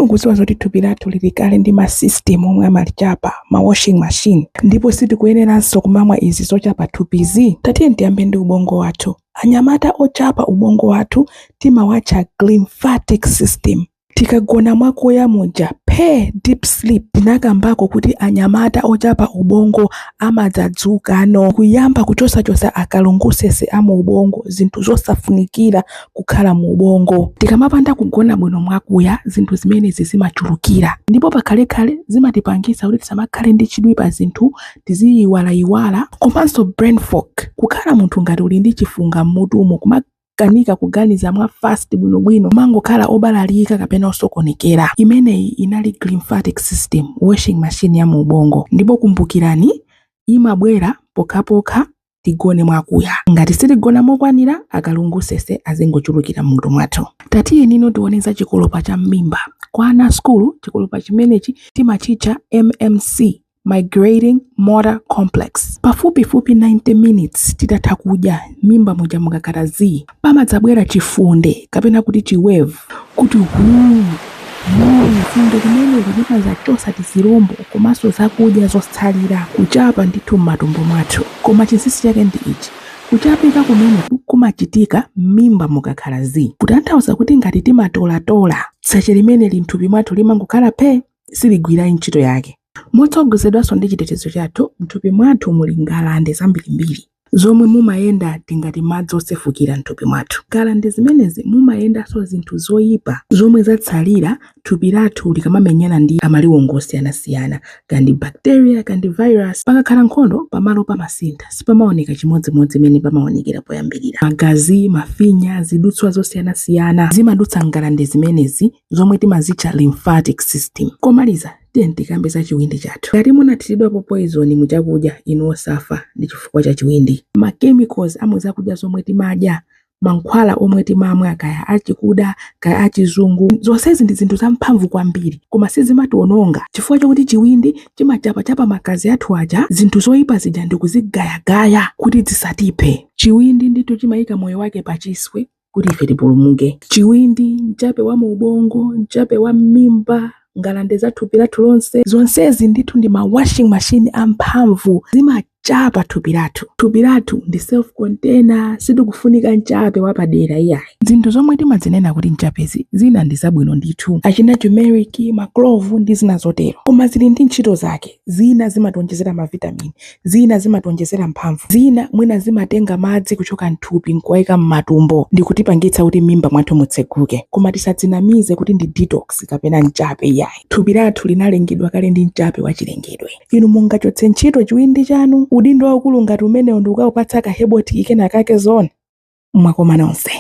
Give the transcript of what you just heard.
mukudziwa zoti thupi lathu lili kale ndi ma system omwe amalichapa ma washing machine, ndipo sitikuyeneranso kumamwa izi zochapa thupizi. Tatiye tiyambe ndi ubongo wathu. Anyamata ochapa ubongo wathu timawatcha glymphatic system. Tikagona mwakoya muja deep sleep, tinakambako kuti anyamata ochapa ubongo amadzadzuka kuyamba kuchosa akalungusese amu ubongo, zinthu zosafunikira kukhala mu ubongo. Tikamapanda kugona bwino mwakuya, zinthu zimenezi zimachulukira, ndipo pakhalekhale zimatipangisa kuti tisamakhale ndi chidwi pa zinthu, tiziyiwala. Komanso brain fog, kukhala munthu ngati uli ndi chifunga mmutumo, kanika kuganiza mwa fast bwinobwino, mangokhala obalalika kapena osokonekera. Imeneyi inali glymphatic system, washing machine ya mu ubongo. Ndipo kumbukirani, imabwera pokhapokha tigone mwakuya. Ngati sitigona mokwanira, akalungusese azingochulukira mmutu mwathu. Tatiye nino tioneza chikolopa cha mmimba. Kwa ana skulu, chikolopa chimenechi timachitcha MMC, migrating motor complex. Pafupifupi 90 minutes titatha kudya, mimba muja mukakhala zii, pamadzabwera chifunde kapena kuti chiwave, kuti funde limene limazachosa tizirombo komanso zakudya zotsalira kuchapa ndithu m'matumbo mwathu. Koma chinsinsi chake ndi ichi: kuchapika kumene kumachitika mimba mukakhala zii, kutanthauza kuti ngati timatolatola tsache limene limthupi mwathu limangokhala siligwira ntchito yake. Motsogozedwanso ndi chitetezo chathu, mthupi mwathu muli ngalande zambirimbiri zomwe mumayenda tingati madzi osefukira mthupi mwathu. Ngalande zimenezi mumayendanso zinthu zoyipa zomwe zatsalira thupi lathu likamamenyana ndi amaliwongo osiyanasiyana, kandi bacteria kandi virus. Pakakhala nkhondo, pamalo pamasintha sipamaoneka chimodzimodzi imene pamaonekera poyambirira. Magazi, mafinya, zidutswa zosiyanasiyana zimadutsa ngalande zimenezi zomwe timazitcha lymphatic system. Komaliza, tikambe za chiwindi chathu. Ngati munathiridwapo poison muchakudya, inu osafa ndi chifukwa cha chiwindi. Ma chemicals amwe zakudya zomwe timadya, mankhwala omwe timamwa, kaya achikuda kaya achizungu, zonsezi ndi zinthu zamphamvu kwambiri, koma sizimatiwononga chifukwa chokuti chiwindi chimachapa magazi athu aja, zinthu zoyipa zija ndikuzigayagaya kuti zisatiphe. Chiwindi ndithu chimayika moyo wake pachiswe kuti ife tipulumuke. Chiwindi mchape wa mu ubongo, mchape wa mmimba, ngalande za thupi lathu lonse, zonsezi ndithu ndi ma washing machine amphamvu, zimachapa thupi lathu. Thupi lathu ndi self container, sitikufunika mchape wapadera iyayi. Zinthu zomwe timadzinena kuti mchapezi zina ndi zabwino ndithu, achina turmeric, maklovu ndi zina zotero, koma zili ndi ntchito zake. Zina zimatonjezera mavitamini, zina zimatonjezera mphamvu, zina mwina zimatenga madzi kuchoka mthupi nkuwayika m'matumbo ndi kutipangitsa kuti mimba mwathu mutseguke. Koma tisadzinamize kuti ndi detox kapena mchape iyayi. Thupi lathu linalengedwa kale ndi mchape wachilengedwe. Inu mungachotse ntchito chiwindi chanu, udindo waukulu ngati umenewo ndi ukawupatsa ka heboti kena kake zone, mwakoma nonse.